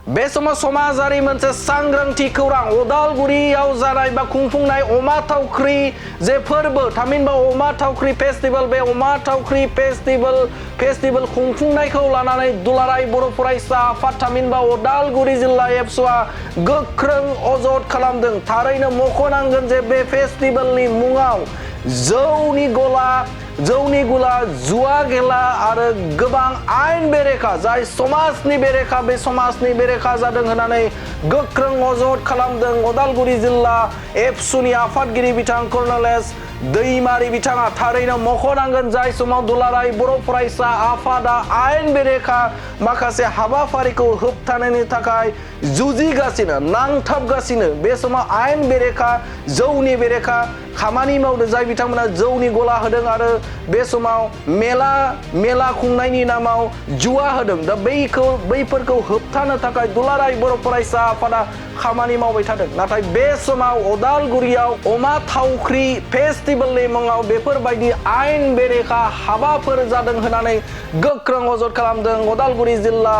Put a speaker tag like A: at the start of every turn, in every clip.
A: बे समाव समाजारि मोनसे सांग्रांथि खौरां उदालगुरियाव जानाय बा खुंफुंनाय अमा थावख्रि जे फोरबो थामहिनबा अमा थावख्रि फेस्टिवल बे अमा थावख्रि फेस्टिवल खुंफुंनायखौ लानानै दुलाराय बर' फरायसा आफाद थामहिनबा उदालगुरि जिल्ला एबसुआ गोख्रों अजद खालामदों। थारैनो मख'नांगोन जे बे फेस्टिवलनि मुङाव जौनि गला जुवा गेला आरो गोबां आयेन बेरेखा जाय समाजनि बेरेखा बे समाजनि बेरेखा जादों होननानै गोख्रों अजद खालामदों उदालगुरि जिल्ला एबसुनि आफादगिरि बिथां कर्नेल दैमारि बिथाङा। थारैनो मख'नांगोन जाय समाव दुलाराय बर' फरायसा आफादा आयेन बेरेखा माखासे हाबाफारिखौ होबथानायनि थाखाय जुजिगासिनो नांथाबगासिनो बे समाव आयेन बेरेखा जौनि बेरेखा खामानि मावदों जाय बिथांमोना जौनि गला होदों आरो बे समाव मेला खुंनायनि नामाव जुवा होदों। दा बैफोरखौ होबथानो थाखाय दुलाराय बर' फरायसा आफादा खामानि मावबाय थादों। नाथाय बे समाव उदालगुरियाव अमा थावख्रि फेस्टिवलनि मुङाव बेफोरबायदि आयेन बेरेखा हाबाफोर जादों होननानै गोख्रों अजद खालामदों उदालगुरि जिल्ला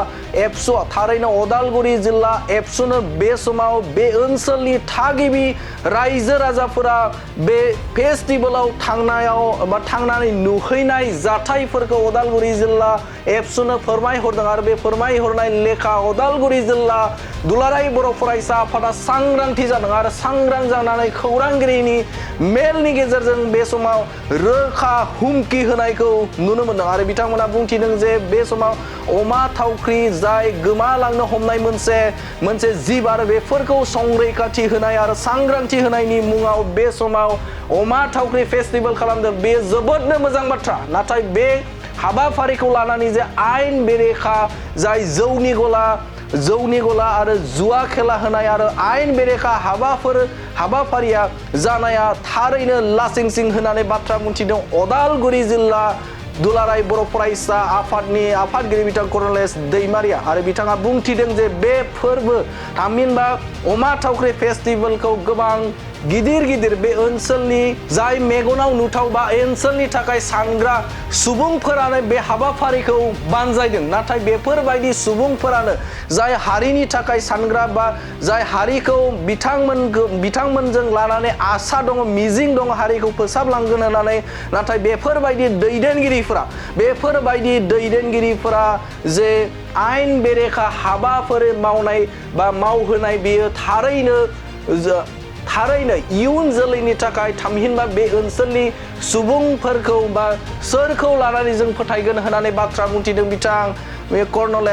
A: एबसुआ। थारैनो उदालगुरि जिल्ला एबसुनो बे समाव बे ओनसोलनि थागिबि रायजो राजाफोरा बे फेस्टिवलाव थांनानै नुहैनाय जाथायफोरखौ उदालगुरि जिल्ला एबसुनो फोरमायहरदों आरो बे फोरमायहरनाय लेखा उदालगुरि जिल्ला दुलाराय बर' फरायसा आफादा सांग्रांथि जादों आरो सांग्रां जानानै खौरांगिरिनि मेलनि गेजेरजों बे समाव रोखा हुमखि होनायखौ नुनो मोनदों आरो बिथांमोना बुंथिदों जे बे समाव अमा थावख्रि जाय गोमालांनो हमनाय मोनसे जिब आरो बेफोरखौ संरैखाथि होनाय आरो सांग्रांथि होनायनि मुङाव बे समाव अमा थावख्रि फेस्टिवल खालामदों। बे जोबोदनो मोजां बाथ्रा। नाथाय बे हाबाफारिखौ लानानै जे आयेन बेरेखा जाय जौनि गला आरो जुवा खेला होनाय आरो आयेन बेरेखा हाबाफारिया जानाया थारैनो लासिंसिं होननानै बाथ्रा मिथिदों उदालगुरि जिल्ला दुलाराय बर' फरायसा आफादनि आफादगिरि बिथां कर्नेल दैमारिया आरो बिथाङा बुंथिदों जे बे फोरबो थामहिनबा अमा थावख्रि फेस्टिवलखौ गोबां गिदिर बे ओनसोलनि जाय मेगनाव नुथाव बा ओनसोलनि थाखाय सांग्रा सुबुंफोरानो बे हाबाफारिखौ बानजायदों। नाथाय बेफोरबायदि सुबुंफोरानो जाय हारिनि थाखाय सानग्रा बा जाय हारिखौ बिथांमोनजों लानानै आसा दङ मिजिं दङ हारिखौ फोसाबलांगोन होननानै नाथाय बेफोरबायदि दैदेनगिरिफोरा जे आयेन बेरेखा हाबाफोर मावनाय बा मावहोनाय बेयो थारैनो इयुन जोलैनि थाखाय थामहिनबा बे ओनसोलनि सुबुंफोरखौ बा सोरखौ लानानै जों फोथायगोन होननानै बाथ्रा बुंथिदों बिथां कर्नेल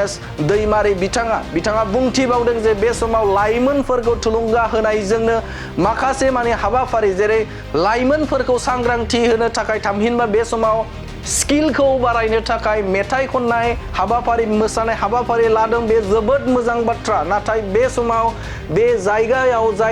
A: दैमारि बिथाङा बुंथिबावदों जे बे समाव लाइमोनफोरखौ थुलुंगा होनायजोंनो माखासे हाबाफारि जेरै लाइमोनफोरखौ सांग्रांथि होनो थाखाय थामहिनबा बे समाव स्किलखौ बारायनो थाखाय मेथाइ खननाय हाबाफारि मोसानाय हाबाफारि लादों। बे जोबोद मोजां बाथ्रा। नाथाय बे समाव बे जाय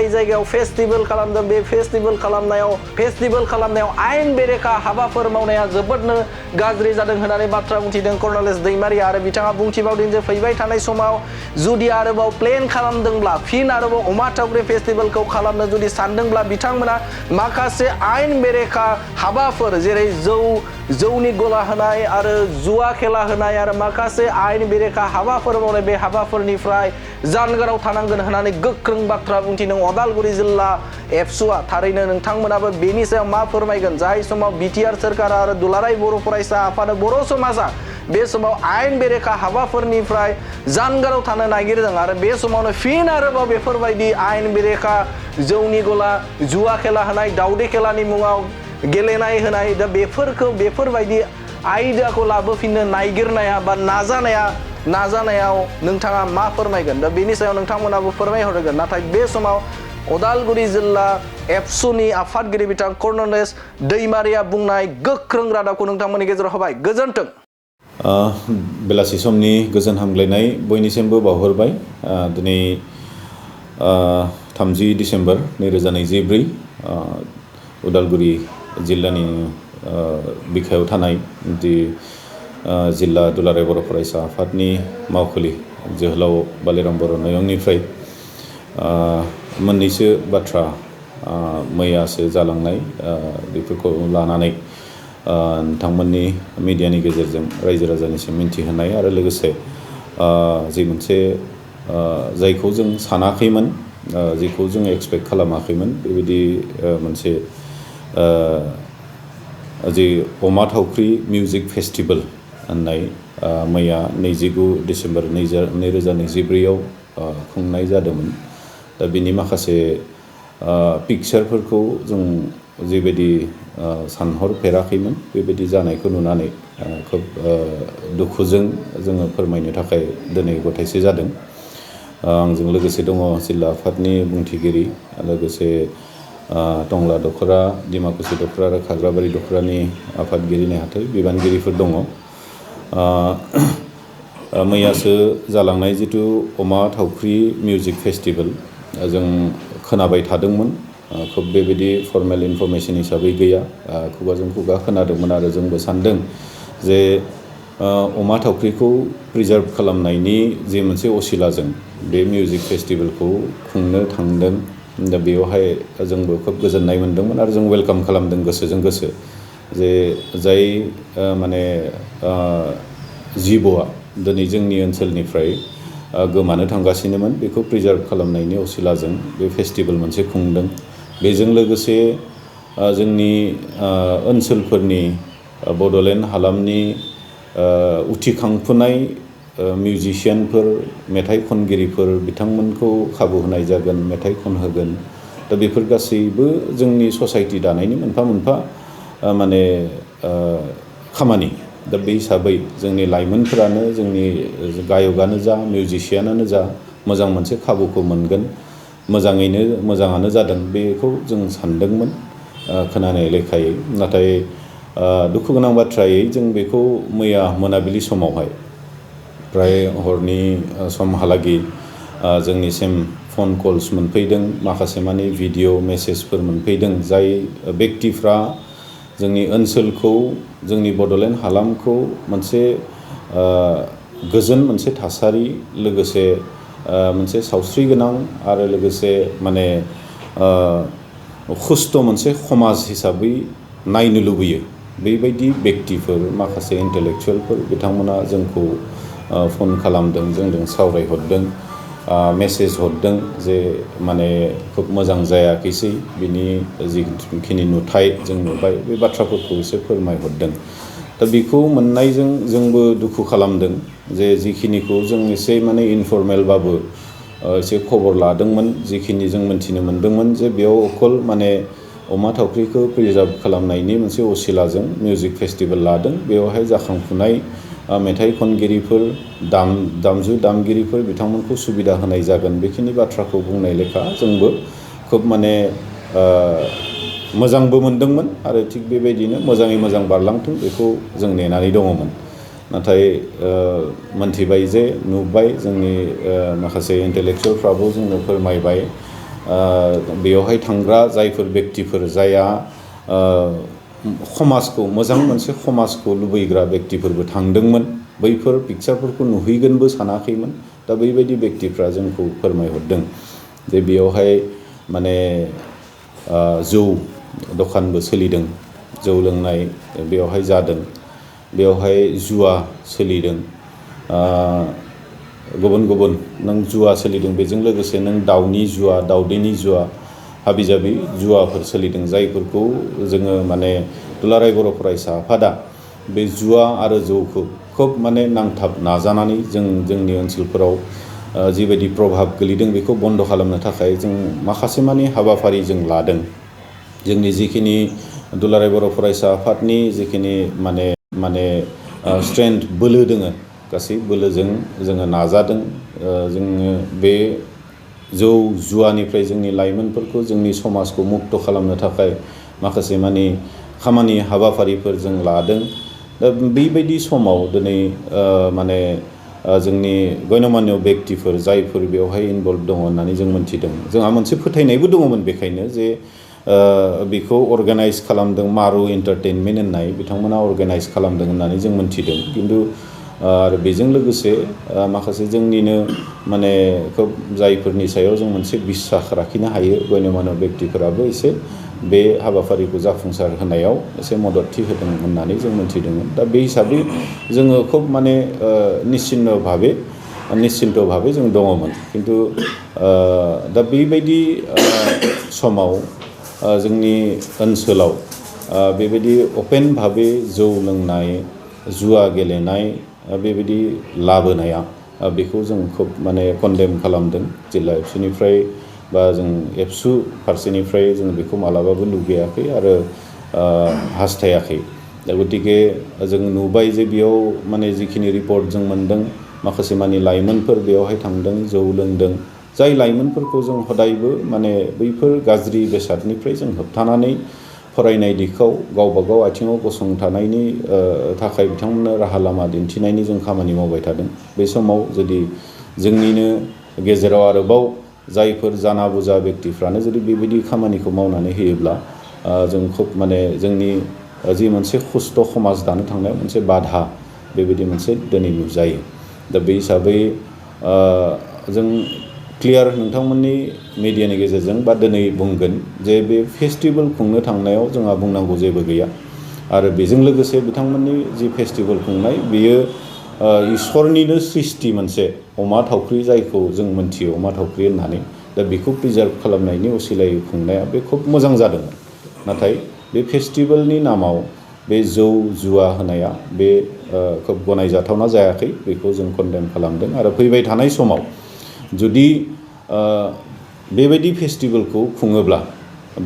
A: जायगायाव फेस्टिवल खालामदों बे फेस्टिवल खालामनायाव आयेन बेरेखा हाबाफोर मावनाया जोबोदनो गाज्रि जादों होननानै बाथ्रा बुंथिदों कर्नेल दैमारि आरो बिथाङा बुंथिबावदों जे फैबाय थानाय समाव जुदि आरोबाव प्लेन खालामदोंब्ला फिन आरोबाव अमा थावख्रि फेस्टिवलखौ खालामनो जुदि सानदोंब्ला बिथांमोना माखासे आयेन बेरेखा हाबाफोर जेरै जौनि गला होनाय आरो जुवा खेला होनाय आरो माखासे आयेन बेरेखा हाबाफोर मावनाय बे हाबाफोरनिफ्राय जानगाराव थानांगोन होननानै गोख्रों बाथ्रा बुंथिदों उदालगुरि जिल्ला एबसुआ। थारैनो नोंथांमोनाबो बेनि सायाव मा फोरमायगोन? जाय समाव बिटिआर सोरखार आरो दुलाराय बर' फरायसा आफाद बर' समाजा बे समाव आयेन बेरेखा हाबाफोरनिफ्राय जानगाराव थानो नागिरदों आरो बे समावनो फिन आरोबाव बेफोरबायदि आयेन बेरेखा जौनि गला जुवा खेला होनाय दावदै खेलानि मुङाव गेलेनाय होनाय दा बेफोरबायदि आयदाखौ लाबोफिननो नागिरनाया बा नाजानायाव नोंथाङा मा फोरमायगोन? दा बेनि सायाव नोंथांमोनाबो फोरमायहरगोन। नाथाय बे समाव उदालगुरि जिल्ला एबसुनि आफादगिरि बिथां कर्नेल दैमारिया बुंनाय गोख्रों रादाबखौ नोंथांमोननि गेजेराव होबाय। गोजोन्थों।
B: बेलासि समनि गोजोन हामग्लायनाय बयनिसिमबो बावहरबाय। दिनै 30 डिसेम्बर 2024 उदालगुरि जिल्लानि बिखायाव थानाय जिल्ला दुलाराय बर' फरायसा आफादनि मावखुलि जोहोलाव बालिराम बर' नयंनिफ्राय मोननैसो बाथ्रा मैयासो जालांनाय बेफोरखौ लानानै नोंथांमोननि मिडियानि गेजेरजों रायजो राजानिसिम मिन्थिहोनाय आरो लोगोसे जि मोनसे जायखौ जों सानाखैमोन जेखौ जों एक्सपेक्ट खालामाखैमोन बेबायदि मोनसे जे अमा थावख्रि मिउजिक फेस्टिभेल होननाय मैया 29 डिसेम्बर 2024 खुंनाय जादोंमोन। दा बिनि माखासे पिक्चारफोरखौ जों जेबायदि सानहरफेराखैमोन बेबायदि जानायखौ नुनानै खोब दुखुजों जोङो फोरमायनो थाखाय दिनै गथायसे जादों। आंजों लोगोसे दङ जिल्ला आफादनि बुंथिगिरि लोगोसे टंला दख'रा डिमाकुसि दख'रा आरो खाग्राबारि दख'रानि आफादगिरि नेहाथारि बिबानगिरिफोर दङ। मैयासो जालांनाय जिथु अमा थावख्रि मिउजिक फेस्टिभेल जों खोनाबाय थादोंमोन खोब बेबायदि फर्मेल इनफरमेसन हिसाबै गैया खुगाजों खुगा खोनादोंमोन आरो जोंबो सानदों जे अमा थावख्रिखौ प्रिजार्भ खालामनायनि जे मोनसे असिलाजों बे मिउजिक फेस्टिभेलखौ खुंनो थांदों। दा बेयावहाय जोंबो खोब गोजोननाय मोनदोंमोन आरो जों वेलकाम खालामदों गोसोजों गोसो जे जाय माने जिबआ दिनै जोंनि ओनसोलनिफ्राय गोमानो थांगासिनोमोन बेखौ प्रिजार्भ खालामनायनि असिलाजों बे फेस्टिभेल मोनसे खुंदों। बेजों लोगोसे जोंनि ओनसोलफोरनि बड'लेण्ड हालामनि उथिखांफुनाय मिउजिशियानफोर मेथाइ खनगिरिफोर बिथांमोनखौ खाबु होनाय जागोन मेथाइ खनहोगोन। दा बेफोर गासैबो जोंनि ससाइटि दानायनि मोनफा मोनफा माने खामानि। दा बे हिसाबै जोंनि लाइमोनफोरानो जोंनि गायकआनो जा मिउजिशियानानो जा मोजां मोनसे खाबुखौ मोनगोन मोजाङानो जादों बेखौ जों सानदोंमोन खोनानाय लेखायै। नाथाय दुखु गोनां बाथ्रायै जों बेखौ मैया मोनाबिलि समावहाय प्राय हरनि समहालागै जोंनिसिम फन कल्स मोनफैदों माखासे मानि भिडिअ मेसेजफोर मोनफैदों जाय बेक्तिफ्रा जोंनि ओनसोलखौ जोंनि बड'लेण्ड हालामखौ मोनसे गोजोन मोनसे थासारि लोगोसे मोनसे सावस्रि गोनां आरो लोगोसे माने खुस्त मोनसे समाज हिसाबै नायनो लुबैयो बेबायदि बेक्तिफोर माखासे इन्टेलेक्सुवेलफोर बिथांमोना जोंखौ फन खालामदों जोंजों सावरायहरदों मेसेज हरदों जे माने खोब मोजां जायाखैसै बिनि जिखिनि नुथाय जों नुबाय बे बाथ्राफोरखौ एसे फोरमायहरदों। दा बेखौ मोननायजों जोंबो दुखु खालामदों जे जिखिनिखौ जों एसे माने इनफर्मेलबाबो एसे खबर लादोंमोन जिखिनि जों मोनथिनो मोनदोंमोन जे बेयाव अकल माने अमा थावख्रिखौ प्रिजार्भ खालामनायनि मोनसे असिलाजों मिउजिक फेस्टिभेल लादों बेवहाय जाखांफुनाय मेथाइ खनगिरिफोर दामजु दामगिरिफोर बिथांमोनखौ सुबिदा होनाय जागोन बेखिनि बाथ्राखौ बुंनाय लेखा जोंबो खोब माने मोजांबो मोनदोंमोन आरो थिग बेबायदिनो मोजाङै मोजां बारलांथों बेखौ जों नेनानै दङमोन। नाथाय मोनथिबाय जे नुबाय जोंनि माखासे इन्टेलेक्सुवेलफ्राबो जोंनो फोरमायबाय बेयावहाय थांग्रा जायफोर बेक्तिफोर जायहा समाजखौ मोजां मोनसे समाजखौ लुबैग्रा बेक्तिफोरबो थांदोंमोन बैफोर पिक्चारफोरखौ नुहैगोनबो सानाखैमोन। दा बैबायदि बेक्तिफ्रा जोंखौ फोरमायहरदों जे बेयावहाय माने जौ दखानबो सोलिदों जौ लोंनाय बेवहाय जादों बेवहाय जुवा सोलिदों गुबुन गुबुन नों जुवा सोलिदों बेजों लोगोसे नों दाउनि जुवा दाउदैनि जुवा हाबि जाबि जुवाफोर सोलिदों जायफोरखौ जोङो माने दुलाराय बर' फरायसा आफादा बे जुवा आरो जौखौ खोब माने नांथाब नाजानानै जोंनि ओनसोलफोराव जिबायदि प्रभाब गोलैदों बेखौ बन्द खालामनो थाखाय जों माखासे मानि हाबाफारि जों लादों। जोंनि जिखिनि दुलाराय बर' फरायसा आफादनि जिखिनि माने स्ट्रेंथ बोलो दोङो गासै बोलोजों जोङो नाजादों जोङो बे जौ जुवानिफ्राय जोंनि लाइमोनफोरखौ जोंनि समाजखौ मुक्त खालामनो थाखाय माखासे मानि खामानि हाबाफारिफोर जों लादों। दा बेबायदि समाव दिनै माने जोंनि गण्यमान्य बेक्तिफोर जायफोर बेवहाय इनभल्भ दङ होननानै जों मोनथिदों जोंहा मोनसे फोथायनायबो दङमोन बेखायनो जे बेखौ अर्गानाइज खालामदों मारु एन्टारटेनमेन्ट होननाय बिथांमोना अर्गानाइज खालामदों होननानै जों मोनथिदों। खिन्थु आरो बेजों लोगोसे माखासे जोंनिनो माने खोब जायफोरनि सायाव जों मोनसे बिस्सास लाखिनो हायो गण्यमान्य बेक्तिफोराबो एसे बे हाबाफारिखौ जाफुंसार होनायाव एसे मददथि होदों होननानै जों मोनथिदोंमोन। दा बे हिसाबै जोङो खोब माने निश्चिन्न भाबे निश्चिन्त भाबै जों दङमोन खिन्थु दा बेबायदि समाव जोंनि ओनसोलाव बेबायदि अपेन भाबै जौ लोंनाय जुवा गेलेनाय बेबायदि लाबोनाया बेखौ जों खोब माने कन्डेम खालामदों जिल्ला एबसुनिफ्राय बा जों एबसु फारसेनिफ्राय जों बेखौ मालाबाबो लुगैयाखै आरो हास्थायाखै दा गतिके जों नुबाय जे बेयाव माने जिखिनि रिपर्ट जों मोन्दों माखासे मानि लाइमोनफोर बेयावहाय थांदों जौ लोंदों जाय लाइमोनफोरखौ जों हदायबो माने बैफोर गाज्रि बेसादनिफ्राय जों होबथानानै फरायनाय दिखाव गावबा गाव आथिङाव गसंथानायनि थाखाय बिथांमोननो राहा लामा दिन्थिनायनि जों खामानि मावबाय थादों बे समाव जुदि जोंनिनो गेजेराव आरोबाव जायफोर जाना बुजा व्यक्तिफ्रानो जुदि बेबायदि खामानिखौ मावनानै होयोब्ला जों खोब माने जोंनि जि मोनसे खुस्थ' समाज दानो थांनायाव मोनसे बाधा बेबायदि मोनसे दिनै नुजायो दा बे हिसाबै जों क्लियार नोंथांमोननि मिडियानि गेजेरजों बा दिनै बुंगोन जे बे फेस्टिभेल खुंनो थांनायाव जोंहा बुंनांगौ जेबो गैया आरो बेजों लोगोसे बिथांमोननि जि फेस्टिभेल खुंनाय बेयो इसोरनिनो सृष्टि मोनसे अमा थावख्रि जायखौ जों मोनथियो अमा थावख्रि होननानै दा बेखौ प्रिजार्भ खालामनायनि असिलायै खुंनाया बे खोब मोजां जादोंमोन नाथाय बे फेस्टिभेलनि नामाव बे जौ जुवा होनाया बे खोब गनायजाथावना जायाखै बेखौ जों कन्डेम खालामदों आरो फैबाय थानाय समाव जुदि बेबायदि फेस्टिभेलखौ खुङोब्ला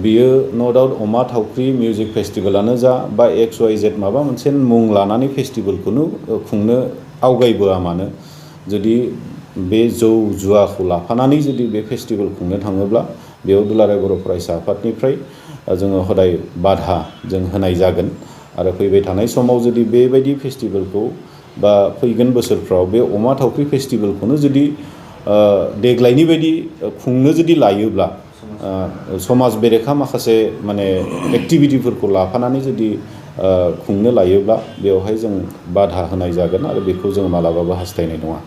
B: बियो न' डाउट अमा थावख्रि मिउजिक फेस्टिभेलानो जा बा XYZ माबा मोनसे मुं लानानै फेस्टिभेलखौनो खुंनो आवगायबोआ मानो जुदि बे जौ जुवाखौ लाफानानै जुदि बे फेस्टिभेल खुंनो थाङोब्ला बेयाव दुलाराय बर' फरायसा आफादनिफ्राय जोङो हदाय बाधा जों होनाय जागोन आरो फैबाय थानाय समाव जुदि बेबायदि फेस्टिभेलखौ बा फैगोन बोसोरफ्राव बे अमा थावख्रि फेस्टिभेलखौनो जुदि देग्लायनि बायदि खुंनो जुदि लायोब्ला समाज बेरेखा माखासे माने एक्टिभिटिफोरखौ लाफानानै जुदि खुंनो लायोब्ला बेवहाय जों बाधा होनाय जागोन आरो बेखौ जों मालाबाबो हास्थायनाय नङा